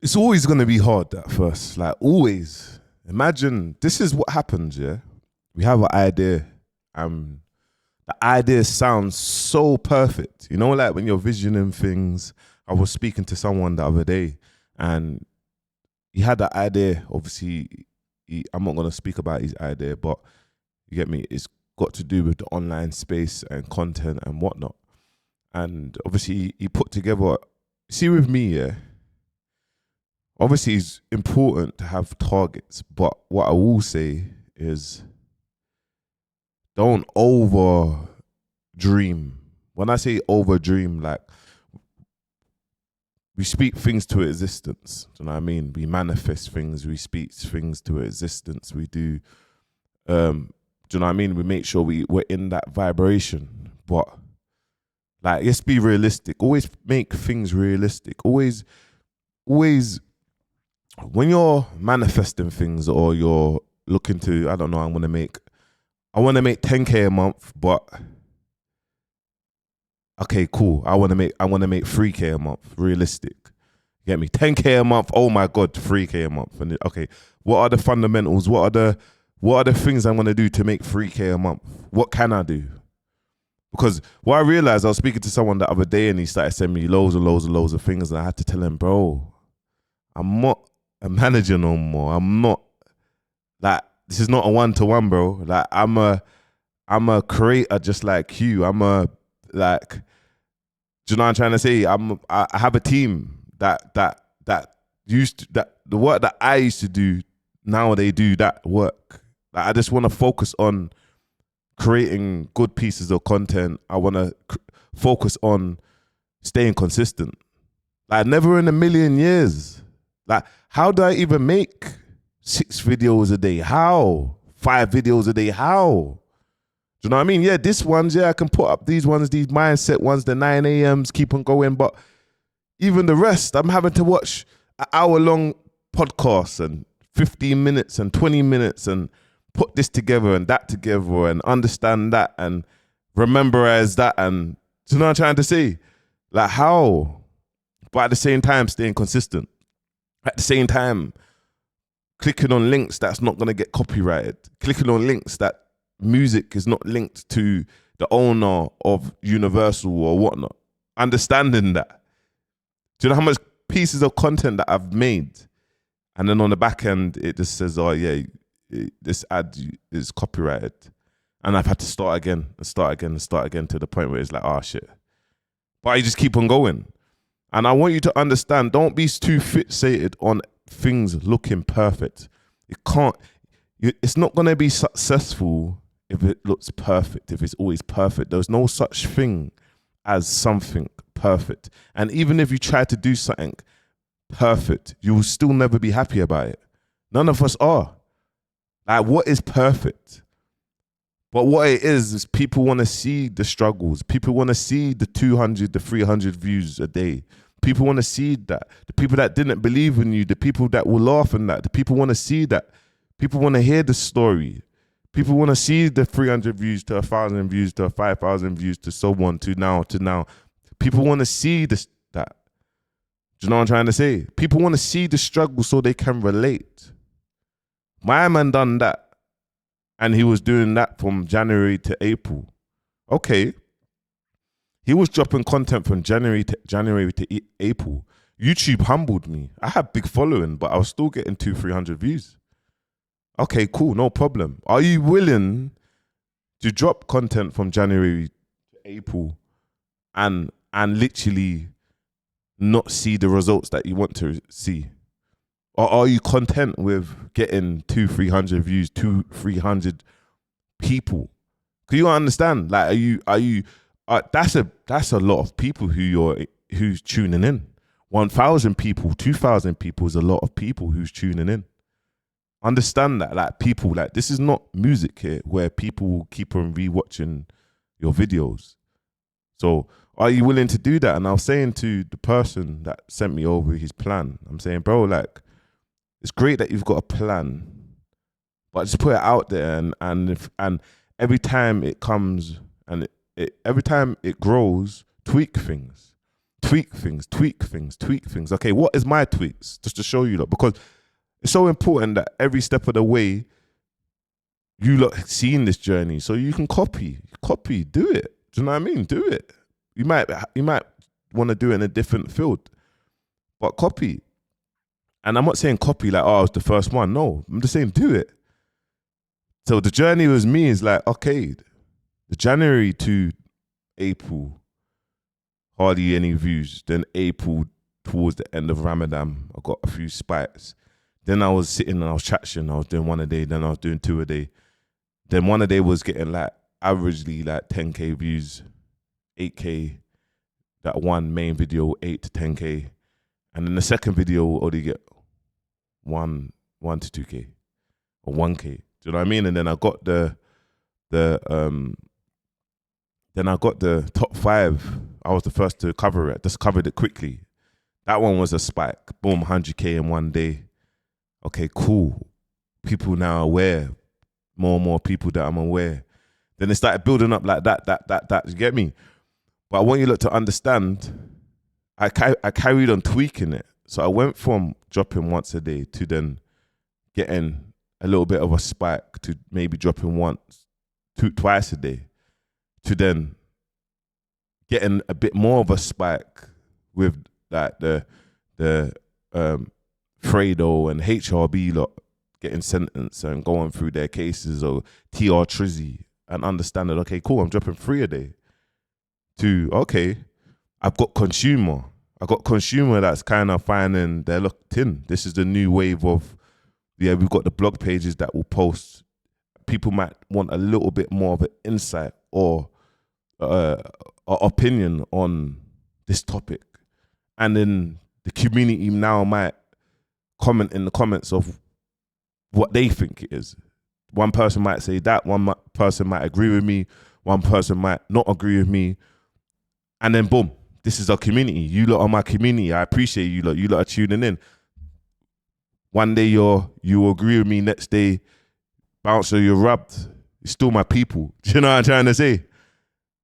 It's always going to be hard at first. Like, always. Imagine this is what happens, yeah? We have an idea, and the idea sounds so perfect. You know, like when you're visioning things. I was speaking to someone the other day, and he had that idea. Obviously, I'm not going to speak about his idea, but you get me? It's got to do with the online space and content and whatnot. And obviously, he put together, see, with me, yeah, obviously it's important to have targets, but what I will say is don't over dream. When I say over dream, like we speak things to existence. Do you know what I mean? We manifest things, we speak things to existence. We do you know what I mean? We make sure we're in that vibration. But like, let's be realistic. Always make things realistic. Always when you're manifesting things or you're looking to, I don't know, I want to make 10K a month, but okay, cool. I want to make 3K a month, realistic. Get me? 10K a month, oh my God, 3K a month. And okay, what are the fundamentals? What are the things I'm going to do to make 3K a month? What can I do? Because what I realized, I was speaking to someone the other day and he started sending me loads of things, and I had to tell him, bro, I'm not a manager no more. I'm not like, this is not a one-to-one, bro. Like I'm a creator just like you. I'm a like, do you know what I'm trying to say? I have a team that used to, that the work that I used to do, now they do that work. Like, I just want to focus on creating good pieces of content. I want to focus on staying consistent. Like, never in a million years. Like, how do I even make 6 videos a day? How? 5 videos a day? How? Do you know what I mean? Yeah, this ones, yeah, I can put up these ones, these mindset ones, the 9 a.m.s, keep on going. But even the rest, I'm having to watch an hour-long podcast and 15 minutes and 20 minutes and put this together and that together and understand that and rememberize that. And do you know what I'm trying to say? Like, how? But at the same time, staying consistent. At the same time, clicking on links that's not going to get copyrighted. Clicking on links that music is not linked to the owner of Universal or whatnot. Understanding that. Do you know how much pieces of content that I've made? And then on the back end, it just says, oh yeah, this ad is copyrighted. And I've had to start again to the point where it's like, oh shit. But I just keep on going. And I want you to understand, don't be too fixated on things looking perfect. It's not going to be successful if it looks perfect, if it's always perfect. There's no such thing as something perfect. And even if you try to do something perfect, you will still never be happy about it. None of us are. Like, what is perfect? But what it is people want to see the struggles. People want to see the 200, the 300 views a day. People want to see that. The people that didn't believe in you, the people that will laugh at that, the people want to see that. People want to hear the story. People want to see the 300 views to 1,000 views to 5,000 views to so on to now. People want to see this, that. Do you know what I'm trying to say? People want to see the struggle so they can relate. My man done that. And he was doing that from January to April. Okay. He was dropping content from January to April. YouTube humbled me. I had big following, but I was still getting 200-300 views. Okay, cool, no problem. Are you willing to drop content from January to April and literally not see the results that you want to see? Or are you content with getting 200-300 views, 200-300 people? Can you understand? Like, are you? That's a lot of people who's tuning in. 1,000 people, 2,000 people is a lot of people who's tuning in. Understand that, like, people, like, this is not music here where people will keep on rewatching your videos. So are you willing to do that? And I was saying to the person that sent me over his plan, I'm saying, bro, like, it's great that you've got a plan, but just put it out there, and every time it comes and every time it grows, tweak things. tweak things. Okay, what is my tweaks? Just to show you lot, because it's so important that every step of the way you lot seeing this journey, so you can copy, do it. Do you know what I mean? Do it. You might want to do it in a different field, but copy. And I'm not saying copy like, oh, I was the first one. No, I'm just saying do it. So the journey with me is like, okay, the January to April, hardly any views. Then April, towards the end of Ramadan, I got a few spikes. Then I was sitting and I was chatting. I was doing one a day. Then I was doing two a day. Then one a day was getting like averagely like 10K views, 8K. That one main video, 8 to 10K. And then the second video will only get 1 to 2K or 1K. Do you know what I mean? And then I got the top 5. I was the first to cover it. Just covered it quickly. That one was a spike. Boom, 100K in one day. Okay, cool. People now aware. More and more people that I'm aware. Then it started building up like that. You get me? But I want you lot to understand, I carried on tweaking it. So I went from dropping once a day to then getting a little bit of a spike to maybe dropping twice a day, to then getting a bit more of a spike with like the Fredo and HRB lot getting sentenced and going through their cases, or TR Trizzy, and understand that, okay, cool, I'm dropping 3 a day, to, okay, I've got consumer. I got consumer that's kind of finding they're locked in. This is the new wave of, we've got the blog pages that will post. People might want a little bit more of an insight or opinion on this topic. And then the community now might comment in the comments of what they think it is. One person might say that, one person might agree with me, one person might not agree with me. And then boom, this is our community. You lot are my community. I appreciate you lot. You lot are tuning in. One day you agree with me, next day, bouncer, you're rubbed. You're still my people. Do you know what I'm trying to say?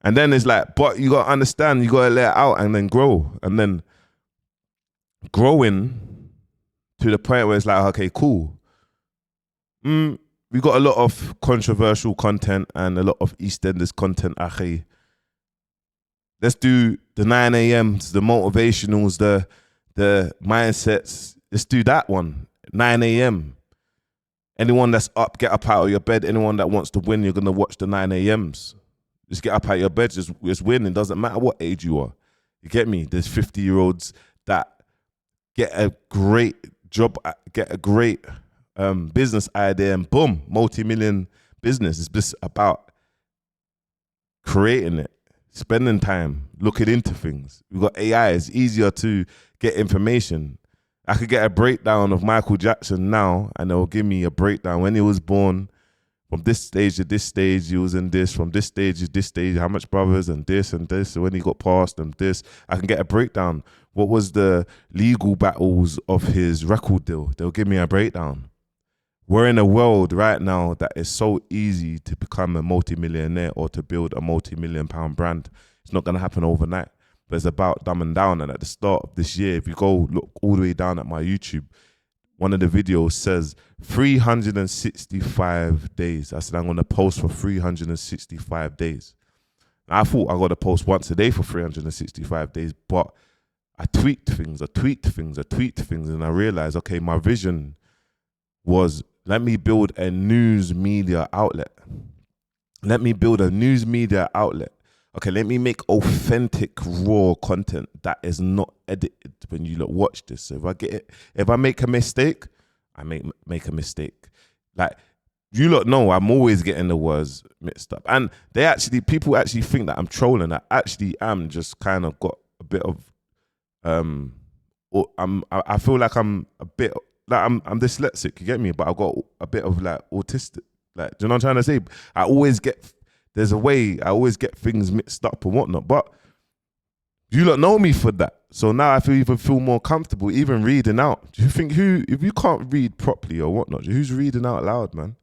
And then it's like, but you got to understand, you got to let it out and then grow. And then growing to the point where it's like, okay, cool. We got a lot of controversial content and a lot of EastEnders content, Ackhiii. Let's do the 9 a.m.s, the motivationals, the mindsets. Let's do that one, 9 a.m. Anyone that's up, get up out of your bed. Anyone that wants to win, you're going to watch the 9 a.m.s. Just get up out of your bed, just win. It doesn't matter what age you are. You get me? There's 50-year-olds that get a great job, get a great business idea, and boom, multi-million business. It's just about creating it. Spending time, looking into things. We've got AI. It's easier to get information. I could get a breakdown of Michael Jackson now, and they'll give me a breakdown when he was born, from this stage to this stage, he was in this, from this stage to this stage, how much brothers, and this, when he got passed, and this. I can get a breakdown. What was the legal battles of his record deal? They'll give me a breakdown. We're in a world right now that is so easy to become a multi-millionaire or to build a multi-million-pound brand. It's not going to happen overnight, but it's about dumbing down. And at the start of this year, if you go look all the way down at my YouTube, one of the videos says 365 days. I said, I'm going to post for 365 days. And I thought I got to post once a day for 365 days, but I tweaked things, and I realized, okay, my vision was, let me build a news media outlet. Okay, let me make authentic, raw content that is not edited when you watch this. So if I make a mistake, I make a mistake. Like, you lot know I'm always getting the words mixed up. And people actually think that I'm trolling. I actually am just kind of got a bit of, I feel like I'm a bit, like I'm dyslexic, you get me? But I've got a bit of like autistic, like, do you know what I'm trying to say? There's a way I always get things mixed up and whatnot, but you lot know me for that. So now I feel more comfortable even reading out. Do you think if you can't read properly or whatnot, who's reading out loud, man?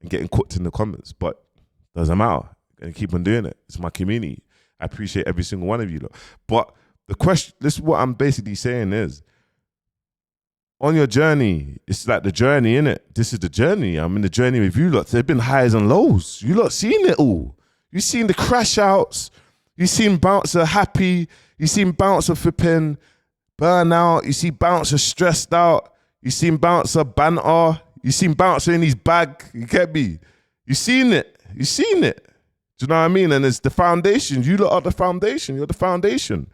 And getting cooked in the comments, but doesn't matter. I'm gonna keep on doing it. It's my community. I appreciate every single one of you lot. But The question, this is what I'm basically saying is, on your journey, it's like the journey, innit? This is the journey. I'm in the journey with you lot. There've been highs and lows. You lot seen it all. You seen the crash outs. You seen Bouncer happy. You seen Bouncer flipping burnout. You see Bouncer stressed out. You seen Bouncer banter. You seen Bouncer in his bag. You get me? You seen it. You seen it. Do you know what I mean? And it's the foundation. You lot are the foundation. You're the foundation.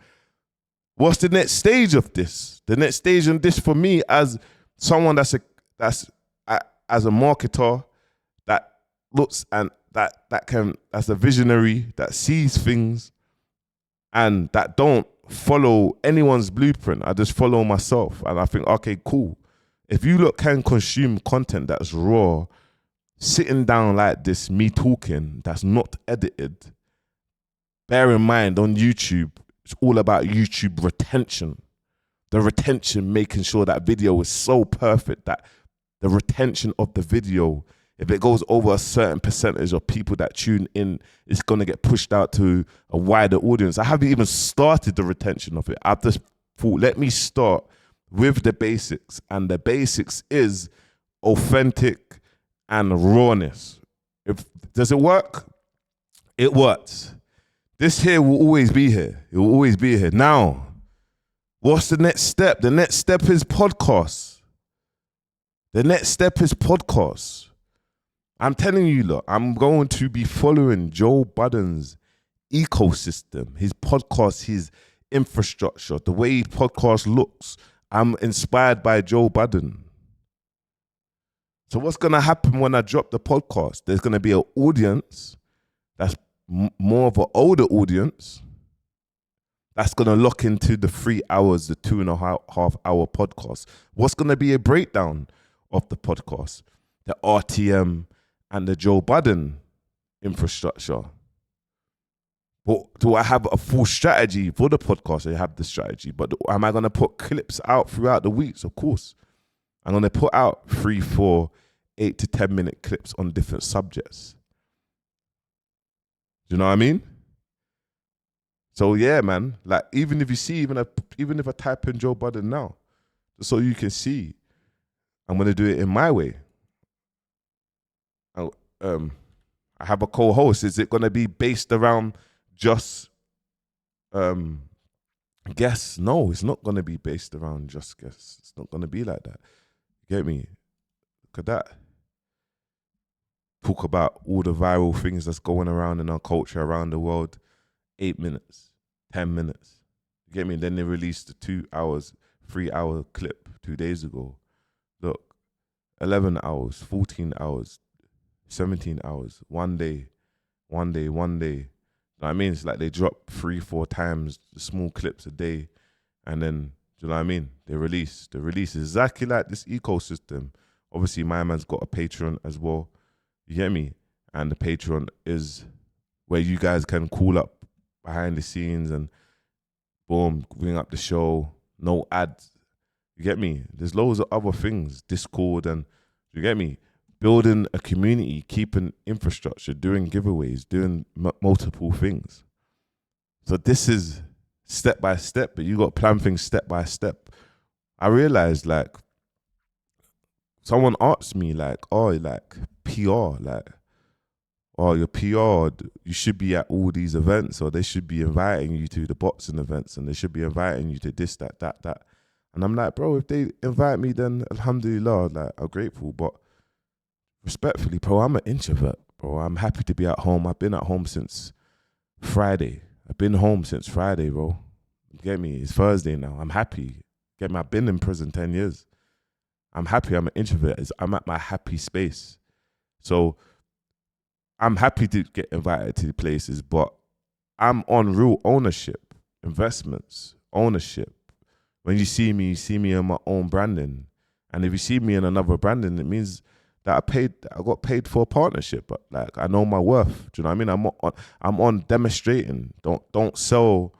What's the next stage of this? The next stage of this for me as someone that's as a marketer that looks and that's a visionary that sees things and that don't follow anyone's blueprint. I just follow myself and I think, okay, cool. If you look can consume content that's raw, sitting down like this, me talking, that's not edited, bear in mind on YouTube, it's all about YouTube retention. The retention, making sure that video is so perfect that the retention of the video, if it goes over a certain percentage of people that tune in, it's going to get pushed out to a wider audience. I haven't even started the retention of it. I've just thought, let me start with the basics. And the basics is authentic and rawness. Does it work? It works. This here will always be here. It will always be here. Now, what's the next step? The next step is podcasts. The next step is podcasts. I'm telling you, look, I'm going to be following Joe Budden's ecosystem, his podcast, his infrastructure, the way his podcast looks. I'm inspired by Joe Budden. So what's going to happen when I drop the podcast? There's going to be an audience that's more of an older audience that's going to lock into the 3 hours, the 2.5 hour podcast. What's going to be a breakdown of the podcast? The RTM and the Joe Budden infrastructure. But do I have a full strategy for the podcast? I have the strategy, but am I going to put clips out throughout the weeks? Of course. I'm going to put out 3, 4, 8 to 10 minute clips on different subjects. Do you know what I mean? So yeah, man, like even if you see, even if I type in Joe Budden now, just so you can see, I'm going to do it in my way. I have a co-host. Is it going to be based around just guests? No, it's not going to be based around just guests. It's not going to be like that. You get me? Look at that. Talk about all the viral things that's going around in our culture around the world. 8 minutes, 10 minutes. You get me? Then they released the 2 hours, 3 hour clip 2 days ago. Look, 11 hours, 14 hours, 17 hours, one day. You know what I mean? It's like they drop 3, 4 times the small clips a day, and then, do you know what I mean? They release. The release is exactly like this ecosystem. Obviously, my man's got a Patreon as well. You get me? And the Patreon is where you guys can call up behind the scenes and boom, bring up the show. No ads. You get me? There's loads of other things. Discord and, you get me? Building a community, keeping infrastructure, doing giveaways, doing multiple things. So this is step by step, but you got to plan things step by step. I realized, like, someone asked me, like, oh, like, PR, like, oh, your PR, you should be at all these events, or they should be inviting you to the boxing events, and they should be inviting you to this, that. And I'm like, bro, if they invite me, then alhamdulillah, like, I'm grateful. But respectfully, bro, I'm an introvert, bro. I'm happy to be at home. I've been at home since Friday. Bro. You get me? It's Thursday now. I'm happy. Get me? I've been in prison 10 years. I'm happy. I'm an introvert. I'm at my happy space. So I'm happy to get invited to places, but I'm on real ownership, investments, ownership. When you see me in my own branding. And if you see me in another branding, it means that I got paid for a partnership. But like, I know my worth. Do you know what I mean? I'm on demonstrating. Don't sell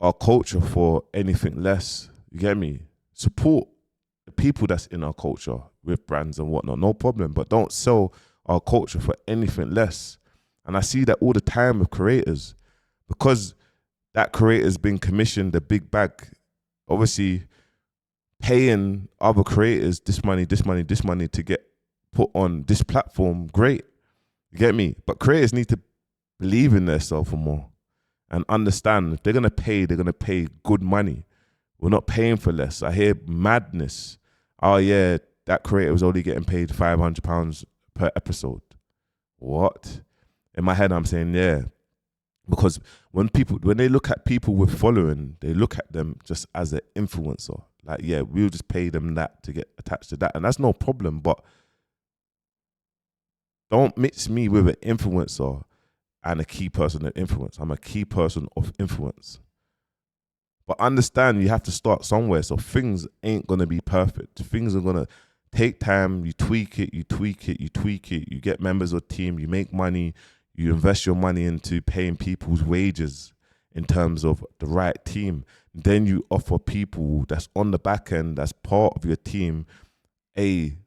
our culture for anything less. You get me? Support the people that's in our culture with brands and whatnot, no problem. But don't sell our culture for anything less. And I see that all the time with creators, because that creator's been commissioned a big bag. Obviously, paying other creators this money to get put on this platform, great. You get me? But creators need to believe in themselves more and understand if they're going to pay good money. We're not paying for less. I hear madness. Oh, yeah, that creator was only getting paid £500 per episode. What? In my head, I'm saying, yeah. Because when they look at people with following, they look at them just as an influencer. Like, yeah, we'll just pay them that to get attached to that. And that's no problem. But don't mix me with an influencer and a key person of influence. I'm a key person of influence. But understand you have to start somewhere. So things ain't going to be perfect. Things are going to take time. You tweak it. You get members of the team. You make money. You invest your money into paying people's wages in terms of the right team. Then you offer people that's on the back end, that's part of your team, a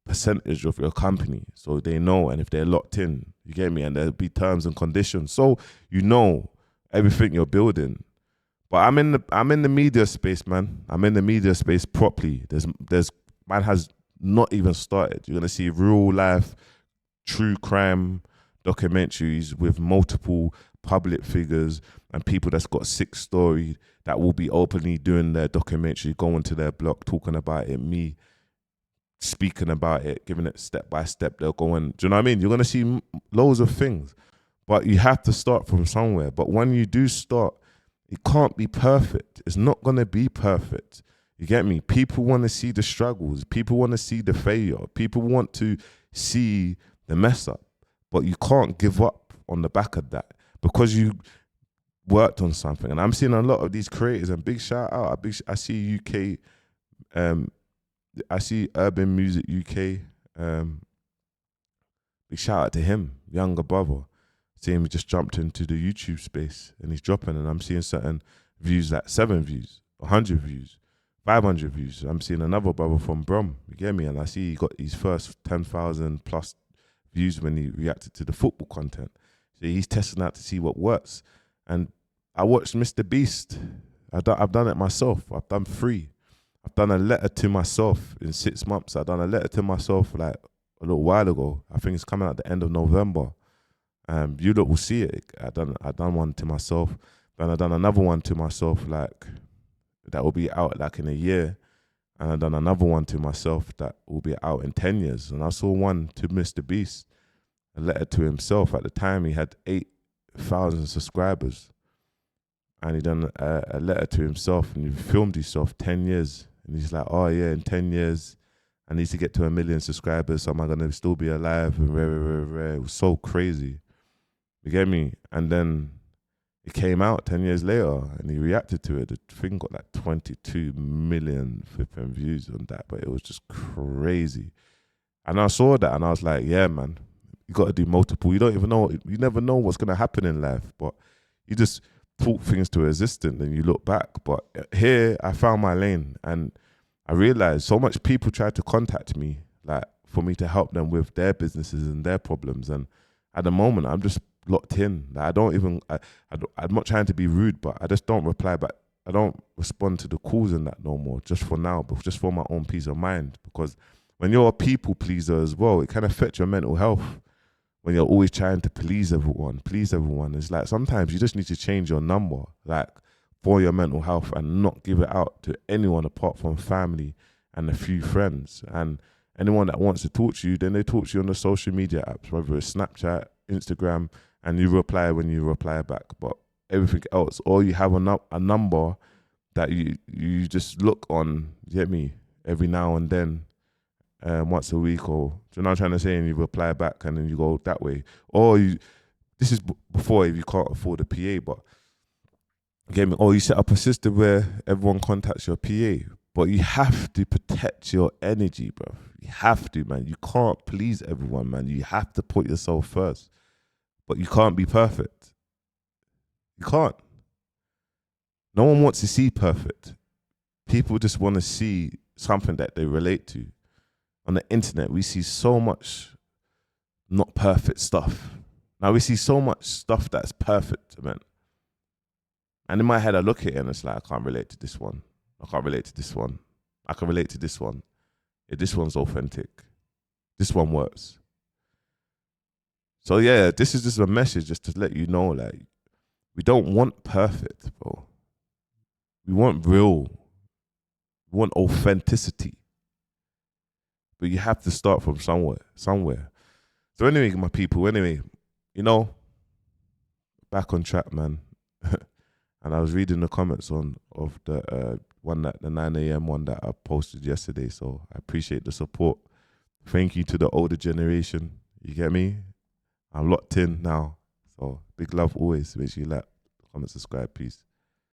percentage of your company. So they know, and if they're locked in, you get me? And there'll be terms and conditions. So you know everything you're building. But I'm in the media space, man. I'm in the media space properly. There's man has not even started. You're gonna see real life, true crime documentaries with multiple public figures and people that's got 6 story that will be openly doing their documentary, going to their blog, talking about it, me speaking about it, giving it step by step. They'll go and, do you know what I mean? You're gonna see loads of things, but you have to start from somewhere. But when you do start, it can't be perfect. It's not gonna be perfect. You get me? People want to see the struggles. People want to see the failure. People want to see the mess up. But you can't give up on the back of that because you worked on something. And I'm seeing a lot of these creators, and big shout out. I see UK, I see Urban Music UK. Big shout out to him, younger brother. See him just jumped into the YouTube space and he's dropping, and I'm seeing certain views like 7 views, 100 views, 500 views. I'm seeing another brother from Brum, you get me? And I see he got his first 10,000 plus views when he reacted to the football content. So he's testing out to see what works. And I watched Mr. Beast. I've done it myself. I've done 3. I've done a letter to myself in 6 months. I've done a letter to myself like a little while ago. I think it's coming out at the end of November. You lot will see it. I done one to myself. Then I done another one to myself like that will be out like in a year. And I done another one to myself that will be out in 10 years. And I saw one to Mr. Beast, a letter to himself. At the time, he had 8,000 subscribers. And he done a letter to himself, and he filmed himself 10 years. And he's like, oh yeah, in 10 years, I need to get to 1 million subscribers. So am I going to still be alive? And rare. It was so crazy. You get me? And then it came out 10 years later and he reacted to it. The thing got like 22 million flipping views on that, but it was just crazy. And I saw that and I was like, yeah, man, you got to do multiple. You never know what's going to happen in life, but you just talk things to existence and you look back. But here I found my lane and I realized so much people tried to contact me, like for me to help them with their businesses and their problems. And at the moment, I'm just locked in. Like I'm not trying to be rude, but I just don't reply back. I don't respond to the calls and that no more, just for now, but just for my own peace of mind. Because when you're a people pleaser as well, it can affect your mental health. When you're always trying to please everyone. It's like sometimes you just need to change your number, like for your mental health, and not give it out to anyone apart from family and a few friends. And anyone that wants to talk to you, then they talk to you on the social media apps, whether it's Snapchat, Instagram, and you reply when you reply back. But everything else, or you have a number that you just look on, you get me, every now and then, once a week, or do you know what I'm trying to say, and you reply back and then you go that way. Or this is before if you can't afford a PA, but you get me, or you set up a system where everyone contacts your PA. But you have to protect your energy, bro. You have to, man. You can't please everyone, man. You have to put yourself first. But you can't be perfect. You can't. No one wants to see perfect. People just want to see something that they relate to. On the internet, we see so much not perfect stuff. Now we see so much stuff that's perfect, man. And in my head, I look at it and it's like, I can't relate to this one. I can't relate to this one. I can relate to this one. Yeah, this one's authentic. This one works. So yeah, this is just a message just to let you know, like, we don't want perfect, bro. We want real. We want authenticity. But you have to start from somewhere. So anyway, my people, back on track, man. And I was reading the comments of the one that the 9 a.m. one that I posted yesterday. So I appreciate the support. Thank you to the older generation. You get me? I'm locked in now. So big love always. Make sure you like, comment, subscribe. Peace.